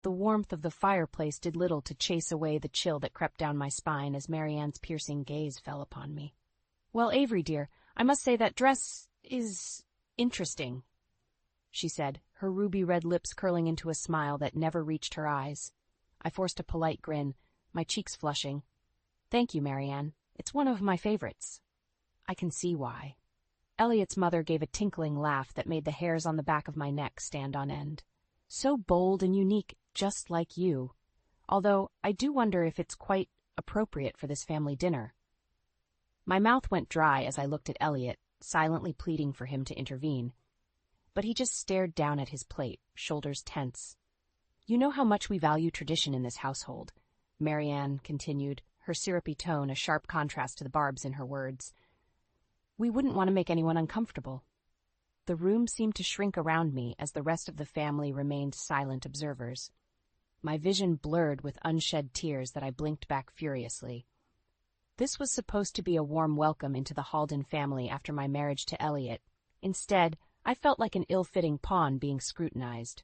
The warmth of the fireplace did little to chase away the chill that crept down my spine as Marianne's piercing gaze fell upon me. "Well, Avery, dear, I must say that dress is interesting," she said, her ruby-red lips curling into a smile that never reached her eyes. I forced a polite grin, my cheeks flushing. "Thank you, Marianne. It's one of my favorites." "I can see why." Elliot's mother gave a tinkling laugh that made the hairs on the back of my neck stand on end. "So bold and unique, just like you. Although I do wonder if it's quite appropriate for this family dinner." My mouth went dry as I looked at Elliot, silently pleading for him to intervene. But he just stared down at his plate, shoulders tense. "You know how much we value tradition in this household," Marianne continued, her syrupy tone a sharp contrast to the barbs in her words. "We wouldn't want to make anyone uncomfortable." The room seemed to shrink around me as the rest of the family remained silent observers. My vision blurred with unshed tears that I blinked back furiously. This was supposed to be a warm welcome into the Halden family after my marriage to Elliot. Instead, I felt like an ill-fitting pawn being scrutinized.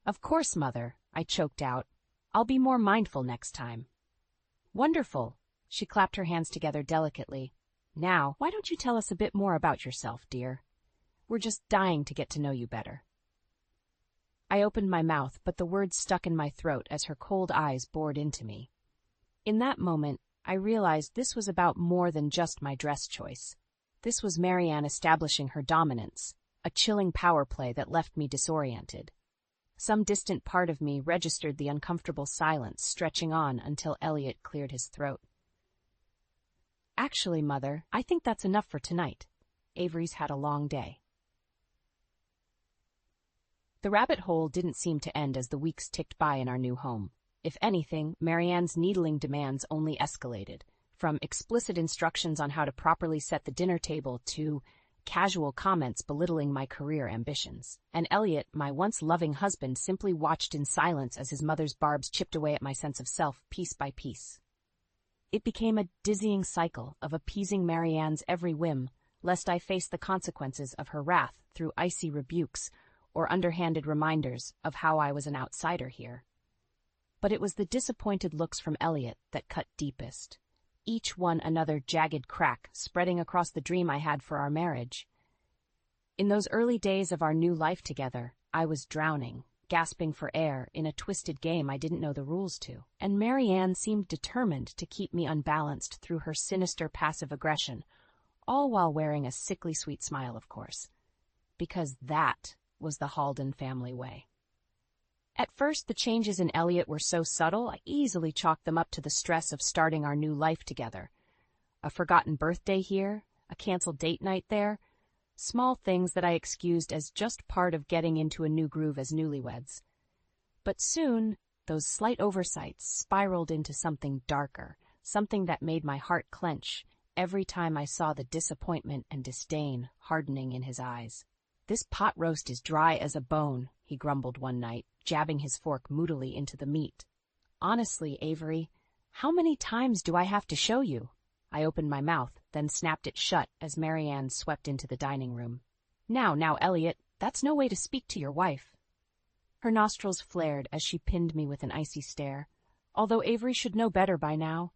"Of course, Mother," I choked out. "I'll be more mindful next time." "Wonderful." She clapped her hands together delicately. "Now, why don't you tell us a bit more about yourself, dear? We're just dying to get to know you better." I opened my mouth, but the words stuck in my throat as her cold eyes bored into me. In that moment, I realized this was about more than just my dress choice. This was Marianne establishing her dominance, a chilling power play that left me disoriented. Some distant part of me registered the uncomfortable silence stretching on until Elliot cleared his throat. "Actually, Mother, I think that's enough for tonight. Avery's had a long day." The rabbit hole didn't seem to end as the weeks ticked by in our new home. If anything, Marianne's needling demands only escalated, from explicit instructions on how to properly set the dinner table to casual comments belittling my career ambitions. And Elliot, my once loving husband, simply watched in silence as his mother's barbs chipped away at my sense of self piece by piece. It became a dizzying cycle of appeasing Marianne's every whim, lest I face the consequences of her wrath through icy rebukes or underhanded reminders of how I was an outsider here. But it was the disappointed looks from Elliot that cut deepest, each one another jagged crack spreading across the dream I had for our marriage. In those early days of our new life together, I was drowning, gasping for air in a twisted game I didn't know the rules to, and Marianne seemed determined to keep me unbalanced through her sinister passive aggression, all while wearing a sickly sweet smile, of course, because that was the Halden family way. At first, the changes in Elliot were so subtle, I easily chalked them up to the stress of starting our new life together. A forgotten birthday here, a canceled date night there, small things that I excused as just part of getting into a new groove as newlyweds. But soon, those slight oversights spiraled into something darker, something that made my heart clench every time I saw the disappointment and disdain hardening in his eyes. "This pot roast is dry as a bone," he grumbled one night, jabbing his fork moodily into the meat. "Honestly, Avery, how many times do I have to show you?" I opened my mouth, then snapped it shut as Marianne swept into the dining room. Now, Elliot, that's no way to speak to your wife." Her nostrils flared as she pinned me with an icy stare, although Avery should know better by now.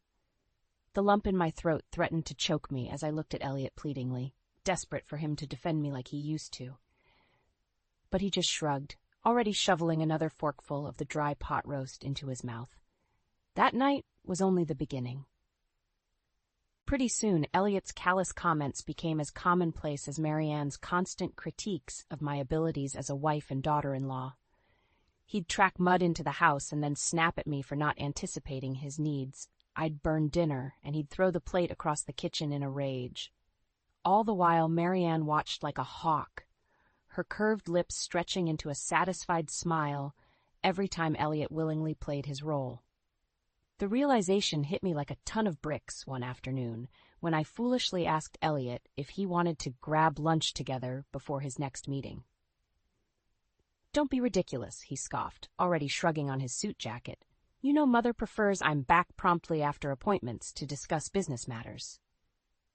The lump in my throat threatened to choke me as I looked at Elliot pleadingly, desperate for him to defend me like he used to. But he just shrugged, already shoveling another forkful of the dry pot roast into his mouth. That night was only the beginning. Pretty soon, Elliot's callous comments became as commonplace as Marianne's constant critiques of my abilities as a wife and daughter-in-law. He'd track mud into the house and then snap at me for not anticipating his needs. I'd burn dinner, and he'd throw the plate across the kitchen in a rage. All the while, Marianne watched like a hawk, her curved lips stretching into a satisfied smile every time Elliot willingly played his role. The realization hit me like a ton of bricks one afternoon when I foolishly asked Elliot if he wanted to grab lunch together before his next meeting. "Don't be ridiculous," he scoffed, already shrugging on his suit jacket. "You know Mother prefers I'm back promptly after appointments to discuss business matters."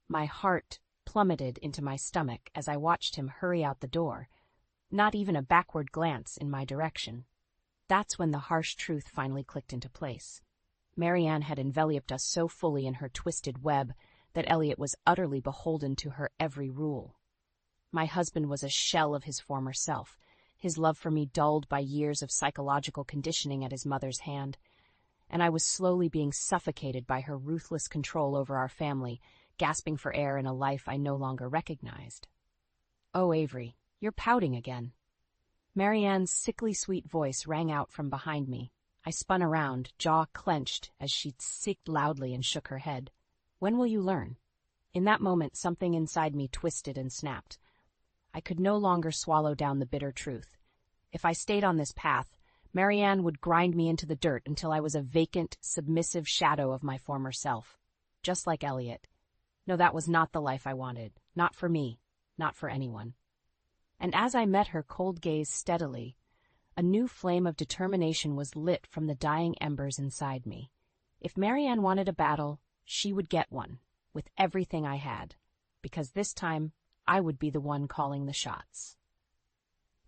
My heart plummeted into my stomach as I watched him hurry out the door, not even a backward glance in my direction. That's when the harsh truth finally clicked into place. Marianne had enveloped us so fully in her twisted web that Elliot was utterly beholden to her every rule. My husband was a shell of his former self, his love for me dulled by years of psychological conditioning at his mother's hand, and I was slowly being suffocated by her ruthless control over our family, gasping for air in a life I no longer recognized. "Oh, Avery, you're pouting again." Marianne's sickly sweet voice rang out from behind me. I spun around, jaw clenched, as she sicked loudly and shook her head. "When will you learn?" In that moment, something inside me twisted and snapped. I could no longer swallow down the bitter truth. If I stayed on this path, Marianne would grind me into the dirt until I was a vacant, submissive shadow of my former self. Just like Elliot. No, that was not the life I wanted. Not for me. Not for anyone. And as I met her cold gaze steadily, a new flame of determination was lit from the dying embers inside me. If Marianne wanted a battle, she would get one, with everything I had, because this time I would be the one calling the shots.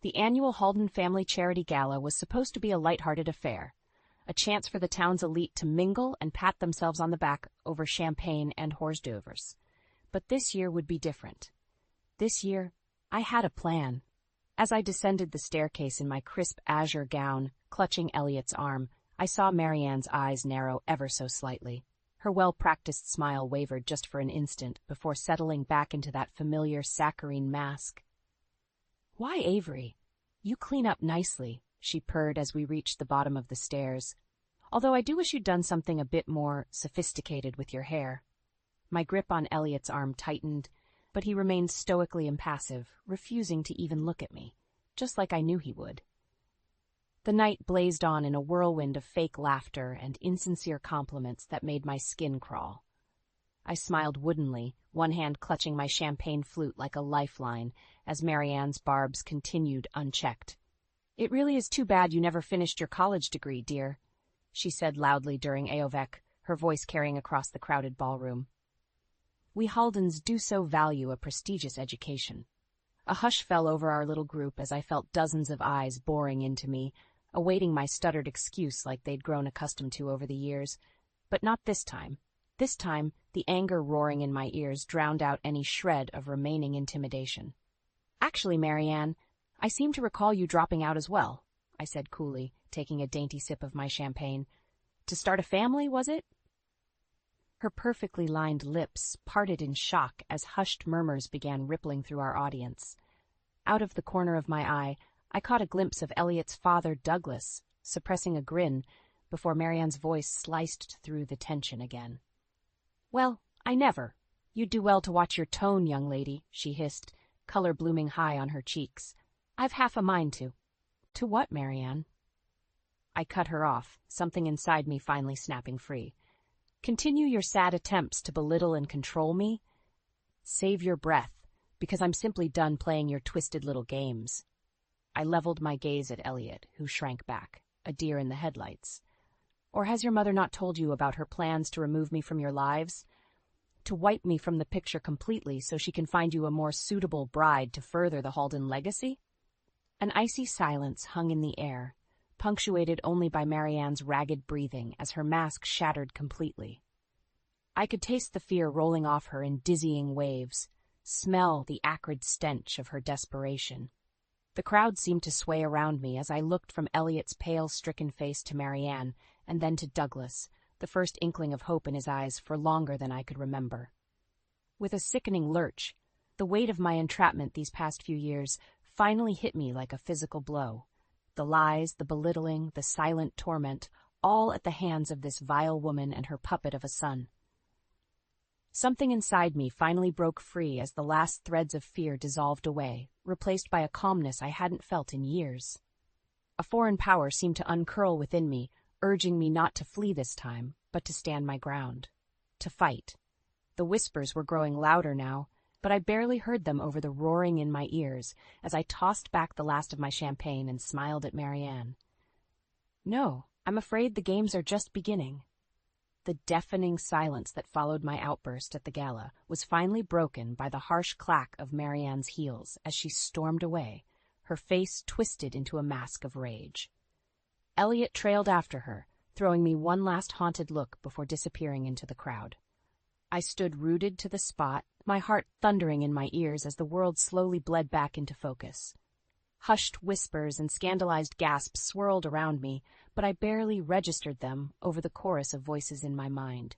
The annual Halden Family Charity Gala was supposed to be a lighthearted affair, a chance for the town's elite to mingle and pat themselves on the back over champagne and hors d'oeuvres. But this year would be different. This year, I had a plan. As I descended the staircase in my crisp azure gown, clutching Elliot's arm, I saw Marianne's eyes narrow ever so slightly. Her well-practiced smile wavered just for an instant before settling back into that familiar saccharine mask. "Why, Avery? You clean up nicely," she purred as we reached the bottom of the stairs. "Although I do wish you'd done something a bit more sophisticated with your hair." My grip on Elliot's arm tightened, but he remained stoically impassive, refusing to even look at me, just like I knew he would. The night blazed on in a whirlwind of fake laughter and insincere compliments that made my skin crawl. I smiled woodenly, one hand clutching my champagne flute like a lifeline, as Marianne's barbs continued unchecked. "It really is too bad you never finished your college degree, dear," she said loudly during Eovec, her voice carrying across the crowded ballroom. We Haldens do so value a prestigious education. A hush fell over our little group as I felt dozens of eyes boring into me, awaiting my stuttered excuse like they'd grown accustomed to over the years. But not this time. This time, the anger roaring in my ears drowned out any shred of remaining intimidation. "Actually, Marianne, I seem to recall you dropping out as well," I said coolly, taking a dainty sip of my champagne. "To start a family, was it?" Her perfectly lined lips parted in shock as hushed murmurs began rippling through our audience. Out of the corner of my eye, I caught a glimpse of Elliot's father, Douglas, suppressing a grin before Marianne's voice sliced through the tension again. "Well, I never. You'd do well to watch your tone, young lady," she hissed, color blooming high on her cheeks. "I've half a mind to." "To what, Marianne?" I cut her off, something inside me finally snapping free. "Continue your sad attempts to belittle and control me? Save your breath, because I'm simply done playing your twisted little games." I leveled my gaze at Elliot, who shrank back, a deer in the headlights. "Or has your mother not told you about her plans to remove me from your lives? To wipe me from the picture completely so she can find you a more suitable bride to further the Halden legacy?" An icy silence hung in the air, punctuated only by Marianne's ragged breathing as her mask shattered completely. I could taste the fear rolling off her in dizzying waves, smell the acrid stench of her desperation. The crowd seemed to sway around me as I looked from Elliot's pale, stricken face to Marianne, and then to Douglas, the first inkling of hope in his eyes for longer than I could remember. With a sickening lurch, the weight of my entrapment these past few years finally hit me like a physical blow. The lies, the belittling, the silent torment, all at the hands of this vile woman and her puppet of a son. Something inside me finally broke free as the last threads of fear dissolved away, replaced by a calmness I hadn't felt in years. A foreign power seemed to uncurl within me, urging me not to flee this time, but to stand my ground. To fight. The whispers were growing louder now, but I barely heard them over the roaring in my ears as I tossed back the last of my champagne and smiled at Marianne. "No, I'm afraid the games are just beginning." The deafening silence that followed my outburst at the gala was finally broken by the harsh clack of Marianne's heels as she stormed away, her face twisted into a mask of rage. Elliot trailed after her, throwing me one last haunted look before disappearing into the crowd. I stood rooted to the spot, my heart thundering in my ears as the world slowly bled back into focus. Hushed whispers and scandalized gasps swirled around me, but I barely registered them over the chorus of voices in my mind.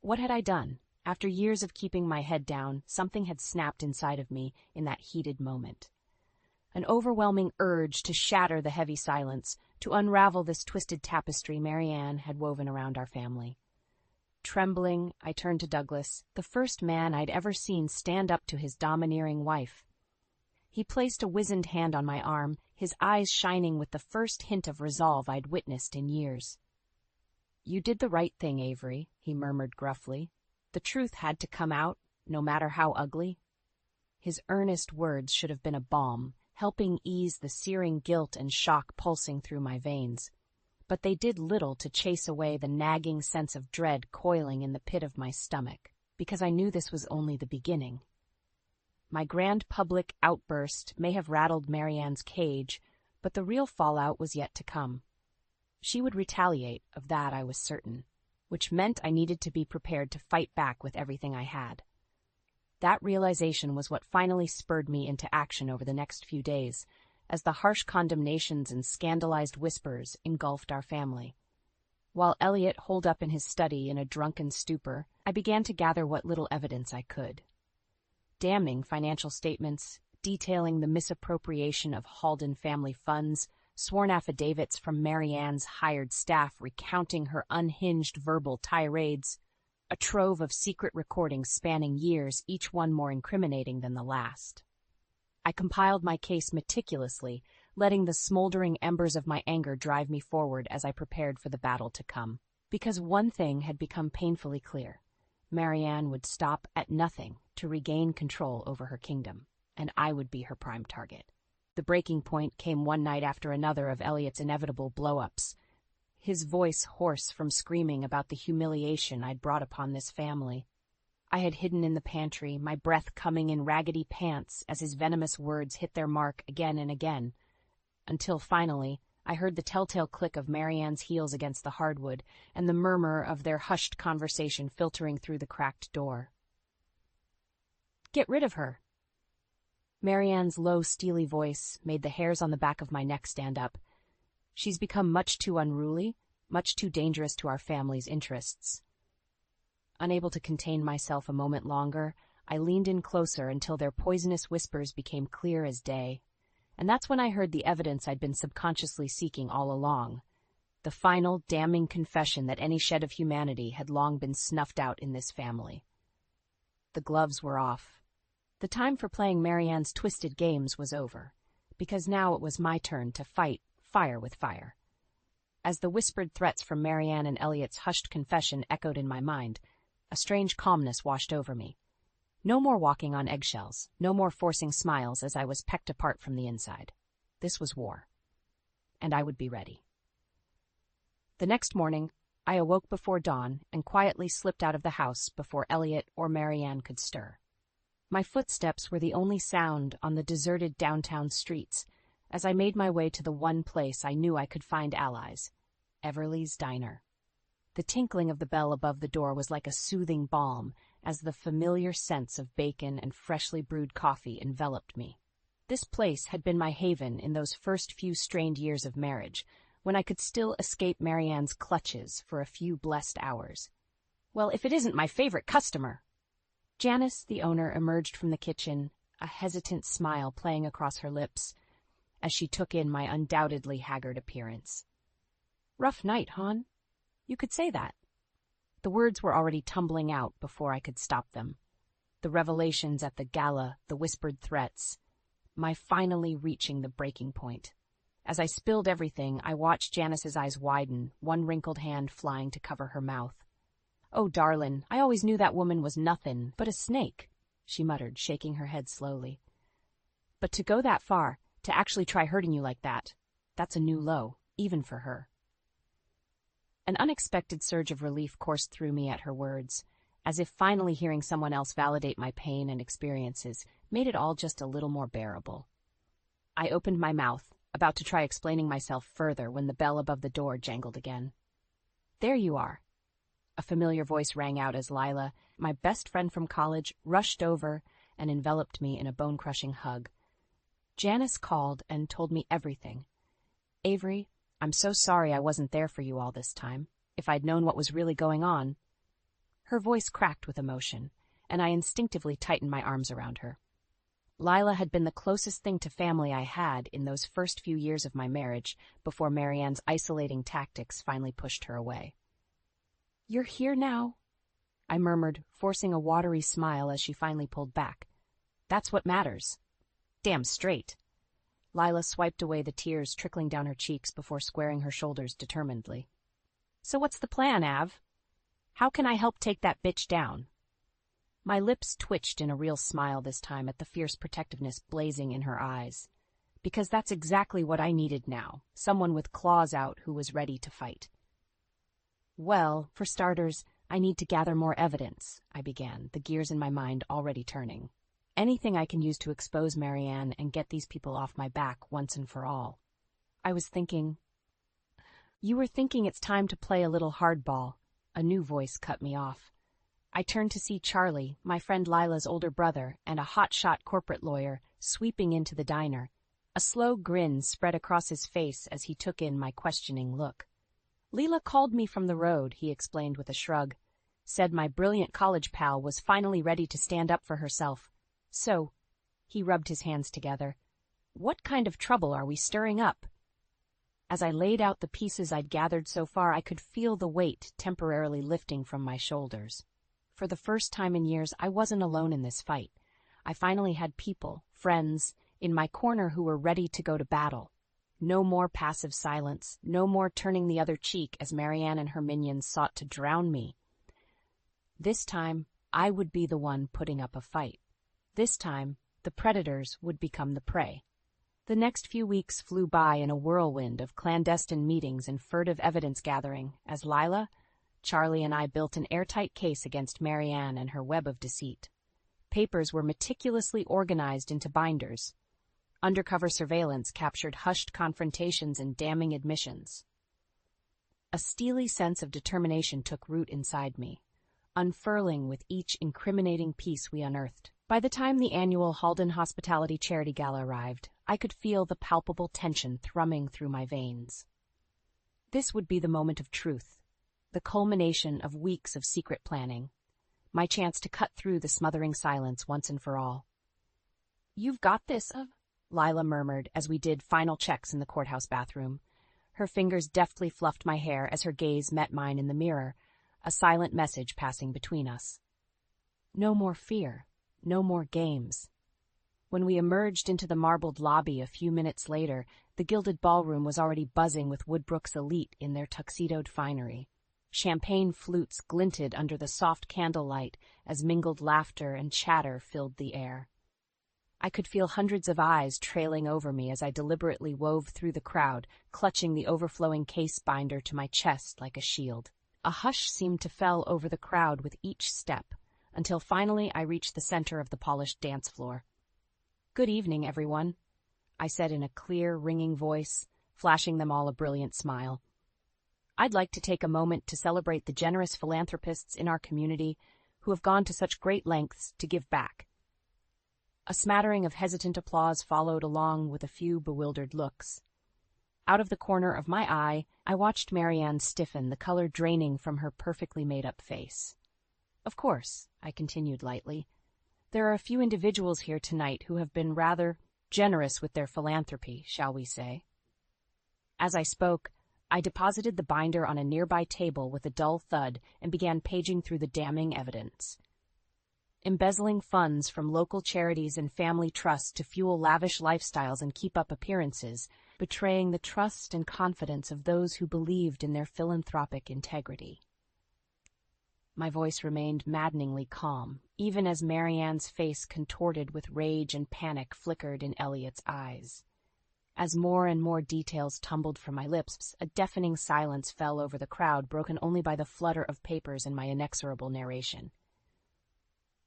What had I done? After years of keeping my head down, something had snapped inside of me in that heated moment. An overwhelming urge to shatter the heavy silence, to unravel this twisted tapestry Marianne had woven around our family. Trembling, I turned to Douglas, the first man I'd ever seen stand up to his domineering wife. He placed a wizened hand on my arm, his eyes shining with the first hint of resolve I'd witnessed in years. "You did the right thing, Avery," he murmured gruffly. "The truth had to come out, no matter how ugly." His earnest words should have been a balm, helping ease the searing guilt and shock pulsing through my veins. But they did little to chase away the nagging sense of dread coiling in the pit of my stomach, because I knew this was only the beginning. My grand public outburst may have rattled Marianne's cage, but the real fallout was yet to come. She would retaliate, of that I was certain, which meant I needed to be prepared to fight back with everything I had. That realization was what finally spurred me into action over the next few days, as the harsh condemnations and scandalized whispers engulfed our family. While Elliot holed up in his study in a drunken stupor, I began to gather what little evidence I could. Damning financial statements, detailing the misappropriation of Halden family funds, sworn affidavits from Marianne's hired staff recounting her unhinged verbal tirades, a trove of secret recordings spanning years, each one more incriminating than the last. I compiled my case meticulously, letting the smoldering embers of my anger drive me forward as I prepared for the battle to come. Because one thing had become painfully clear. Marianne would stop at nothing to regain control over her kingdom, and I would be her prime target. The breaking point came one night after another of Elliot's inevitable blow-ups, his voice hoarse from screaming about the humiliation I'd brought upon this family. I had hidden in the pantry, my breath coming in raggedy pants as his venomous words hit their mark again and again, until finally I heard the telltale click of Marianne's heels against the hardwood and the murmur of their hushed conversation filtering through the cracked door. "Get rid of her." Marianne's low, steely voice made the hairs on the back of my neck stand up. "She's become much too unruly, much too dangerous to our family's interests." Unable to contain myself a moment longer, I leaned in closer until their poisonous whispers became clear as day. And that's when I heard the evidence I'd been subconsciously seeking all along. The final, damning confession that any shed of humanity had long been snuffed out in this family. The gloves were off. The time for playing Marianne's twisted games was over, because now it was my turn to fight fire with fire. As the whispered threats from Marianne and Elliot's hushed confession echoed in my mind, a strange calmness washed over me. No more walking on eggshells, no more forcing smiles as I was pecked apart from the inside. This was war, and I would be ready. The next morning, I awoke before dawn and quietly slipped out of the house before Elliot or Marianne could stir. My footsteps were the only sound on the deserted downtown streets as I made my way to the one place I knew I could find allies, Everly's Diner. The tinkling of the bell above the door was like a soothing balm as the familiar scents of bacon and freshly brewed coffee enveloped me. This place had been my haven in those first few strained years of marriage, when I could still escape Marianne's clutches for a few blessed hours. "Well, if it isn't my favorite customer!" Janice, the owner, emerged from the kitchen, a hesitant smile playing across her lips, as she took in my undoubtedly haggard appearance. "Rough night, hon? You could say that." The words were already tumbling out before I could stop them. The revelations at the gala, the whispered threats, my finally reaching the breaking point. As I spilled everything, I watched Janice's eyes widen, one wrinkled hand flying to cover her mouth. "Oh, darlin', I always knew that woman was nothin' but a snake," she muttered, shaking her head slowly. "But to go that far, to actually try hurting you like that, that's a new low, even for her." An unexpected surge of relief coursed through me at her words, as if finally hearing someone else validate my pain and experiences made it all just a little more bearable. I opened my mouth, about to try explaining myself further when the bell above the door jangled again. "There you are." A familiar voice rang out as Lila, my best friend from college, rushed over and enveloped me in a bone-crushing hug. "Janice called and told me everything. Avery, I'm so sorry I wasn't there for you all this time. If I'd known what was really going on." Her voice cracked with emotion, and I instinctively tightened my arms around her. Lila had been the closest thing to family I had in those first few years of my marriage before Marianne's isolating tactics finally pushed her away. "You're here now," I murmured, forcing a watery smile as she finally pulled back. "That's what matters." "Damn straight." Lila swiped away the tears trickling down her cheeks before squaring her shoulders determinedly. "So what's the plan, Av? How can I help take that bitch down?" My lips twitched in a real smile this time at the fierce protectiveness blazing in her eyes. Because that's exactly what I needed now, someone with claws out who was ready to fight. "Well, for starters, I need to gather more evidence," I began, the gears in my mind already turning. "Anything I can use to expose Marianne and get these people off my back once and for all." I was thinking... "You were thinking it's time to play a little hardball." A new voice cut me off. I turned to see Charlie, my friend Lila's older brother and a hotshot corporate lawyer, sweeping into the diner. A slow grin spread across his face as he took in my questioning look. "Lila called me from the road," he explained with a shrug. "Said my brilliant college pal was finally ready to stand up for herself. So," he rubbed his hands together, "what kind of trouble are we stirring up?" As I laid out the pieces I'd gathered so far, I could feel the weight temporarily lifting from my shoulders. For the first time in years, I wasn't alone in this fight. I finally had people, friends, in my corner who were ready to go to battle. No more passive silence, no more turning the other cheek as Marianne and her minions sought to drown me. This time, I would be the one putting up a fight. This time, the predators would become the prey. The next few weeks flew by in a whirlwind of clandestine meetings and furtive evidence gathering as Lila, Charlie, and I built an airtight case against Marianne and her web of deceit. Papers were meticulously organized into binders. Undercover surveillance captured hushed confrontations and damning admissions. A steely sense of determination took root inside me, unfurling with each incriminating piece we unearthed. By the time the annual Halden Hospitality Charity Gala arrived, I could feel the palpable tension thrumming through my veins. This would be the moment of truth, the culmination of weeks of secret planning, my chance to cut through the smothering silence once and for all. "You've got this, Lila murmured as we did final checks in the courthouse bathroom. Her fingers deftly fluffed my hair as her gaze met mine in the mirror, a silent message passing between us. No more fear, no more games. When we emerged into the marbled lobby a few minutes later, the gilded ballroom was already buzzing with Woodbrook's elite in their tuxedoed finery. Champagne flutes glinted under the soft candlelight as mingled laughter and chatter filled the air. I could feel hundreds of eyes trailing over me as I deliberately wove through the crowd, clutching the overflowing case binder to my chest like a shield. A hush seemed to fell over the crowd with each step, until finally I reached the center of the polished dance floor. "Good evening, everyone," I said in a clear, ringing voice, flashing them all a brilliant smile. "I'd like to take a moment to celebrate the generous philanthropists in our community who have gone to such great lengths to give back." A smattering of hesitant applause followed along with a few bewildered looks. Out of the corner of my eye, I watched Marianne stiffen, the color draining from her perfectly made-up face. "Of course," I continued lightly, "there are a few individuals here tonight who have been rather generous with their philanthropy, shall we say." As I spoke, I deposited the binder on a nearby table with a dull thud and began paging through the damning evidence. Embezzling funds from local charities and family trusts to fuel lavish lifestyles and keep up appearances, betraying the trust and confidence of those who believed in their philanthropic integrity. My voice remained maddeningly calm, even as Marianne's face contorted with rage and panic flickered in Elliot's eyes. As more and more details tumbled from my lips, a deafening silence fell over the crowd, broken only by the flutter of papers and my inexorable narration.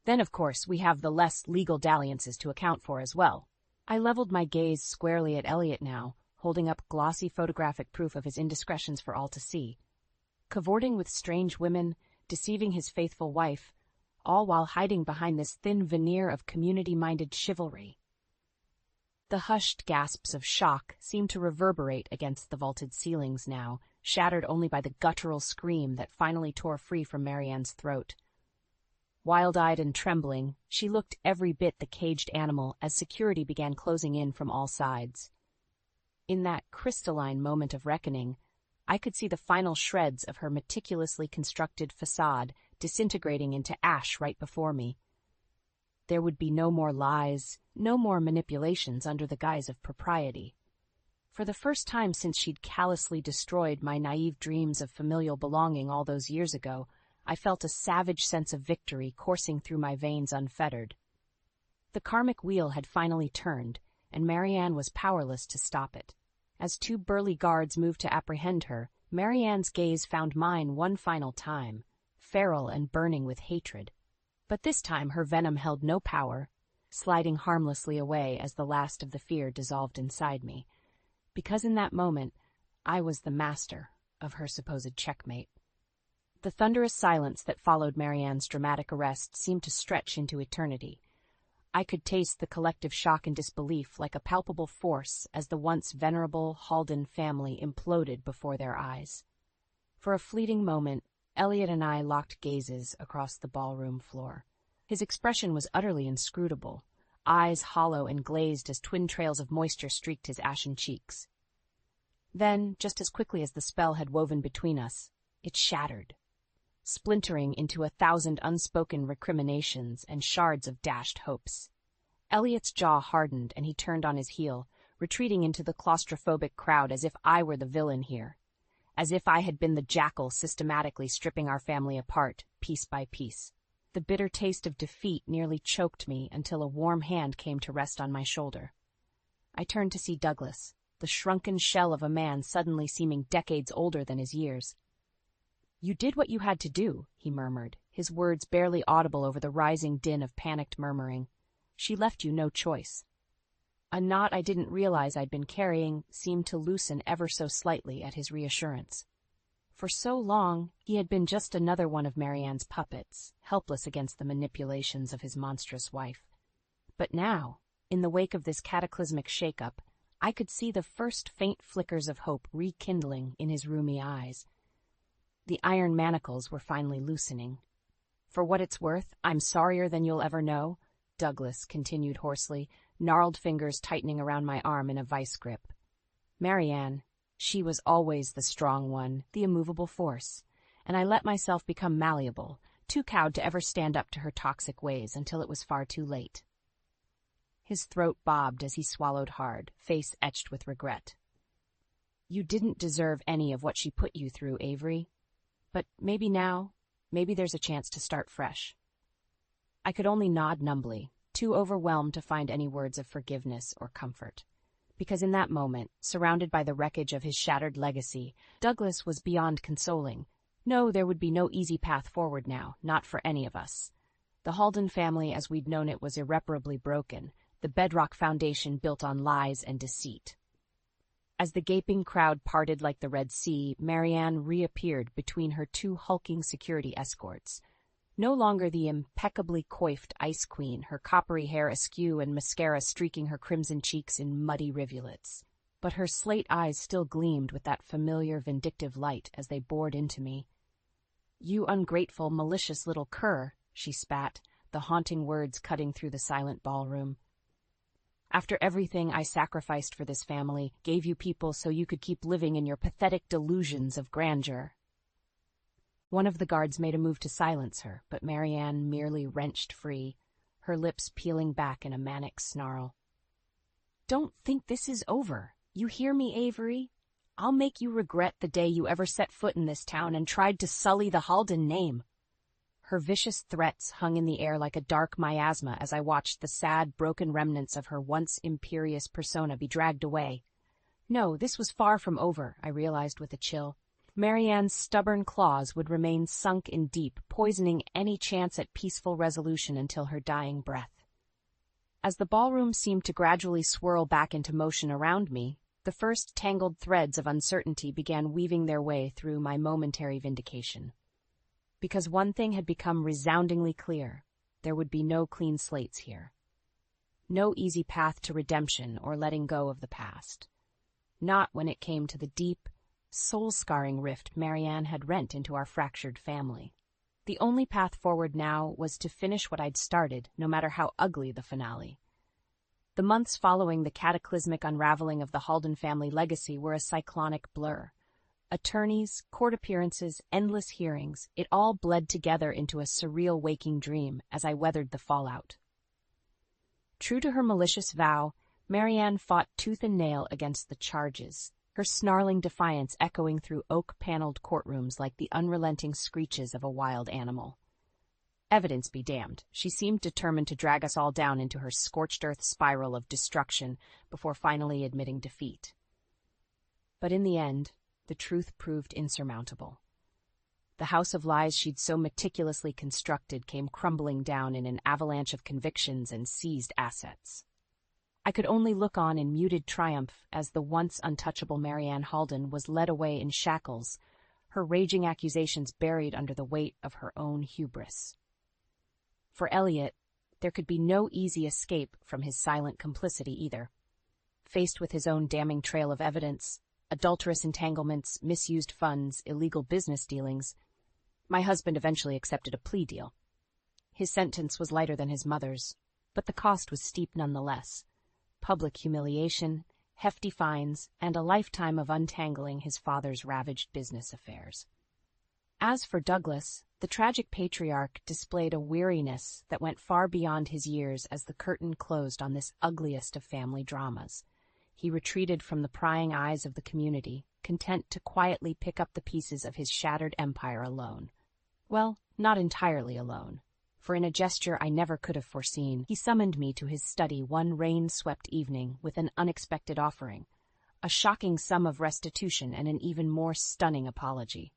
"Then, of course, we have the less legal dalliances to account for as well." I leveled my gaze squarely at Elliot now, holding up glossy photographic proof of his indiscretions for all to see. Cavorting with strange women, deceiving his faithful wife, all while hiding behind this thin veneer of community-minded chivalry. The hushed gasps of shock seemed to reverberate against the vaulted ceilings now, shattered only by the guttural scream that finally tore free from Marianne's throat. Wild-eyed and trembling, she looked every bit the caged animal as security began closing in from all sides. In that crystalline moment of reckoning, I could see the final shreds of her meticulously constructed facade disintegrating into ash right before me. There would be no more lies, no more manipulations under the guise of propriety. For the first time since she'd callously destroyed my naive dreams of familial belonging all those years ago, I felt a savage sense of victory coursing through my veins unfettered. The karmic wheel had finally turned, and Marianne was powerless to stop it. As two burly guards moved to apprehend her, Marianne's gaze found mine one final time, feral and burning with hatred. But this time her venom held no power, sliding harmlessly away as the last of the fear dissolved inside me, because in that moment I was the master of her supposed checkmate. The thunderous silence that followed Marianne's dramatic arrest seemed to stretch into eternity. I could taste the collective shock and disbelief like a palpable force as the once venerable Halden family imploded before their eyes. For a fleeting moment, Elliot and I locked gazes across the ballroom floor. His expression was utterly inscrutable, eyes hollow and glazed as twin trails of moisture streaked his ashen cheeks. Then, just as quickly as the spell had woven between us, it shattered, splintering into 1,000 unspoken recriminations and shards of dashed hopes. Elliot's jaw hardened and he turned on his heel, retreating into the claustrophobic crowd as if I were the villain here, as if I had been the jackal systematically stripping our family apart, piece by piece. The bitter taste of defeat nearly choked me until a warm hand came to rest on my shoulder. I turned to see Douglas, the shrunken shell of a man suddenly seeming decades older than his years. "You did what you had to do," he murmured, his words barely audible over the rising din of panicked murmuring. "She left you no choice." A knot I didn't realize I'd been carrying seemed to loosen ever so slightly at his reassurance. For so long, he had been just another one of Marianne's puppets, helpless against the manipulations of his monstrous wife. But now, in the wake of this cataclysmic shake-up, I could see the first faint flickers of hope rekindling in his rheumy eyes. The iron manacles were finally loosening. "For what it's worth, I'm sorrier than you'll ever know," Douglas continued hoarsely, gnarled fingers tightening around my arm in a vice grip. "Marianne, she was always the strong one, the immovable force, and I let myself become malleable, too cowed to ever stand up to her toxic ways until it was far too late." His throat bobbed as he swallowed hard, face etched with regret. "You didn't deserve any of what she put you through, Avery. But maybe now, maybe there's a chance to start fresh." I could only nod numbly, too overwhelmed to find any words of forgiveness or comfort. Because in that moment, surrounded by the wreckage of his shattered legacy, Douglas was beyond consoling. No, there would be no easy path forward now, not for any of us. The Halden family as we'd known it was irreparably broken, the bedrock foundation built on lies and deceit. As the gaping crowd parted like the Red Sea, Marianne reappeared between her two hulking security escorts. No longer the impeccably coiffed ice queen, her coppery hair askew and mascara streaking her crimson cheeks in muddy rivulets. But her slate eyes still gleamed with that familiar vindictive light as they bored into me. "You ungrateful, malicious little cur," she spat, the haunting words cutting through the silent ballroom. "After everything I sacrificed for this family, gave you people so you could keep living in your pathetic delusions of grandeur." One of the guards made a move to silence her, but Marianne merely wrenched free, her lips peeling back in a manic snarl. "Don't think this is over. You hear me, Avery? I'll make you regret the day you ever set foot in this town and tried to sully the Halden name." Her vicious threats hung in the air like a dark miasma as I watched the sad, broken remnants of her once imperious persona be dragged away. No, this was far from over, I realized with a chill. Marianne's stubborn claws would remain sunk in deep, poisoning any chance at peaceful resolution until her dying breath. As the ballroom seemed to gradually swirl back into motion around me, The first tangled threads of uncertainty began weaving their way through my momentary vindication. Because one thing had become resoundingly clear: there would be no clean slates here. No easy path to redemption or letting go of the past. Not when it came to the deep, soul-scarring rift Marianne had rent into our fractured family. The only path forward now was to finish what I'd started, no matter how ugly the finale. The months following the cataclysmic unraveling of the Halden family legacy were a cyclonic blur. Attorneys, court appearances, endless hearings, it all bled together into a surreal waking dream as I weathered the fallout. True to her malicious vow, Marianne fought tooth and nail against the charges, her snarling defiance echoing through oak-paneled courtrooms like the unrelenting screeches of a wild animal. Evidence be damned, she seemed determined to drag us all down into her scorched-earth spiral of destruction before finally admitting defeat. But in the end, the truth proved insurmountable. The house of lies she'd so meticulously constructed came crumbling down in an avalanche of convictions and seized assets. I could only look on in muted triumph as the once untouchable Marianne Halden was led away in shackles, her raging accusations buried under the weight of her own hubris. For Elliot, there could be no easy escape from his silent complicity either. Faced with his own damning trail of evidence, adulterous entanglements, misused funds, illegal business dealings, my husband eventually accepted a plea deal. His sentence was lighter than his mother's, but the cost was steep nonetheless. Public humiliation, hefty fines, and a lifetime of untangling his father's ravaged business affairs. As for Douglas, the tragic patriarch displayed a weariness that went far beyond his years as the curtain closed on this ugliest of family dramas. He retreated from the prying eyes of the community, content to quietly pick up the pieces of his shattered empire alone. Well, not entirely alone, for in a gesture I never could have foreseen, he summoned me to his study one rain-swept evening with an unexpected offering, a shocking sum of restitution and an even more stunning apology.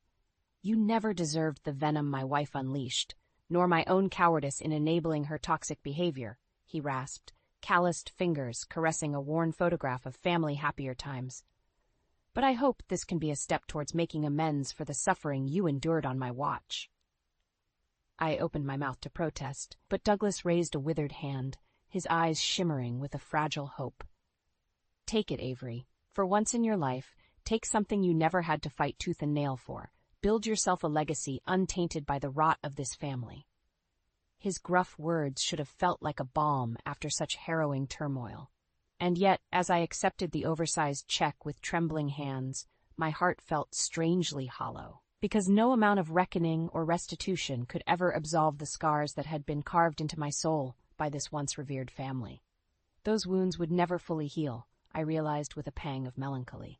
You never deserved the venom my wife unleashed, nor my own cowardice in enabling her toxic behavior, he rasped, calloused fingers caressing a worn photograph of family happier times. But I hope this can be a step towards making amends for the suffering you endured on my watch. I opened my mouth to protest, but Douglas raised a withered hand, his eyes shimmering with a fragile hope. Take it, Avery. For once in your life, take something you never had to fight tooth and nail for. Build yourself a legacy untainted by the rot of this family. His gruff words should have felt like a balm after such harrowing turmoil. And yet, as I accepted the oversized check with trembling hands, my heart felt strangely hollow, because no amount of reckoning or restitution could ever absolve the scars that had been carved into my soul by this once revered family. Those wounds would never fully heal, I realized with a pang of melancholy.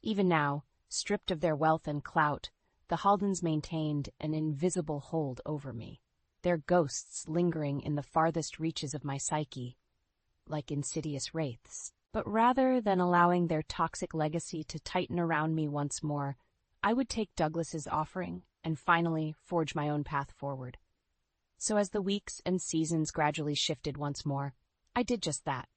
Even now, stripped of their wealth and clout, the Haldens maintained an invisible hold over me, their ghosts lingering in the farthest reaches of my psyche, like insidious wraiths. But rather than allowing their toxic legacy to tighten around me once more, I would take Douglas's offering and finally forge my own path forward. So as the weeks and seasons gradually shifted once more, I did just that.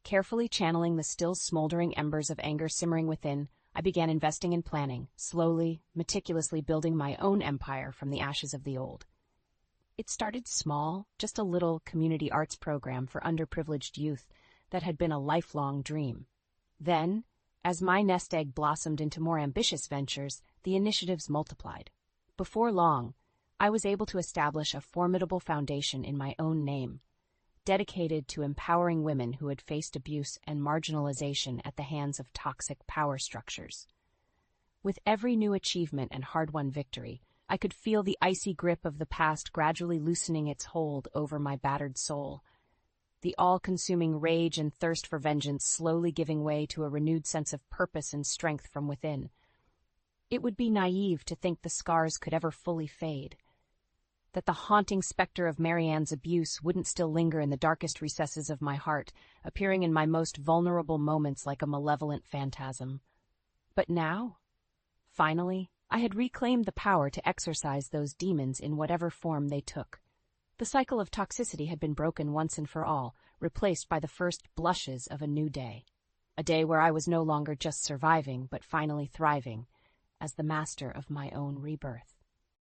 Carefully channeling the still smoldering embers of anger simmering within, I began investing in planning, slowly, meticulously building my own empire from the ashes of the old. It started small, just a little community arts program for underprivileged youth that had been a lifelong dream. Then, as my nest egg blossomed into more ambitious ventures, the initiatives multiplied. Before long, I was able to establish a formidable foundation in my own name, dedicated to empowering women who had faced abuse and marginalization at the hands of toxic power structures. With every new achievement and hard-won victory, I could feel the icy grip of the past gradually loosening its hold over my battered soul, the all-consuming rage and thirst for vengeance slowly giving way to a renewed sense of purpose and strength from within. It would be naive to think the scars could ever fully fade, that the haunting specter of Marianne's abuse wouldn't still linger in the darkest recesses of my heart, appearing in my most vulnerable moments like a malevolent phantasm. But now, finally, I had reclaimed the power to exorcise those demons in whatever form they took. The cycle of toxicity had been broken once and for all, replaced by the first blushes of a new day. a day where I was no longer just surviving, but finally thriving as the master of my own rebirth.